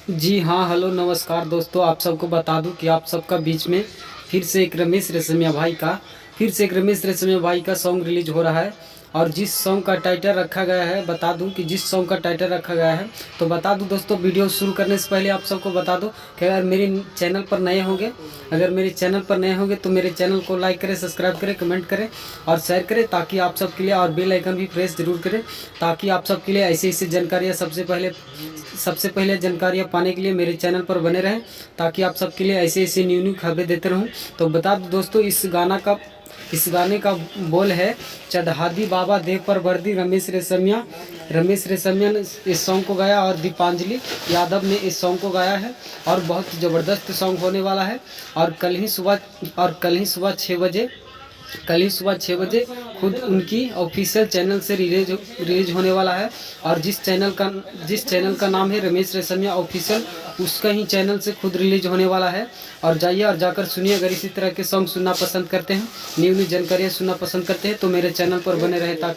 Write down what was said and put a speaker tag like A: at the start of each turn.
A: जी हाँ, हेलो नमस्कार दोस्तों। आप सबको बता दूं कि आप सबका बीच में फिर से एक रमेश रेशमिया भाई का सॉन्ग रिलीज हो रहा है। और जिस सॉन्ग का टाइटल रखा गया है, बता दूं कि जिस सॉन्ग का टाइटल रखा गया है, तो बता दूं दोस्तों, वीडियो शुरू करने से पहले आप सबको बता दूं कि अगर मेरे चैनल पर नए होंगे तो मेरे चैनल को लाइक करें, सब्सक्राइब करें, कमेंट करें और शेयर करें, ताकि आप सबके लिए, और बेल आइकन भी प्रेस जरूर करें, ताकि आप सबके लिए ऐसी ऐसी जानकारियाँ सबसे पहले जानकारियाँ पाने के लिए मेरे चैनल पर बने रहें, ताकि आप सबके लिए ऐसे ऐसे न्यू न्यू खबरें देते रहूं। तो बता दो दोस्तों, इस गाने का बोल है, चढ़ादी बाबा देव पर वर्दी। रमेश रेशमिया ने इस सॉन्ग को गाया और दीपांजलि यादव ने इस सॉन्ग को गाया है। और बहुत ज़बरदस्त सॉन्ग होने वाला है। और कल ही सुबह 6 बजे खुद उनकी ऑफिशियल चैनल से रिलीज होने वाला है। और जिस चैनल का नाम है रमेश रेशमिया ऑफिशियल, उसका ही चैनल से खुद रिलीज होने वाला है। और जाइए और जाकर सुनिए। अगर इसी तरह के सॉन्ग सुनना पसंद करते हैं, न्यू न्यू जानकारियाँ सुनना पसंद करते हैं, तो मेरे चैनल पर बने रहे, ताकि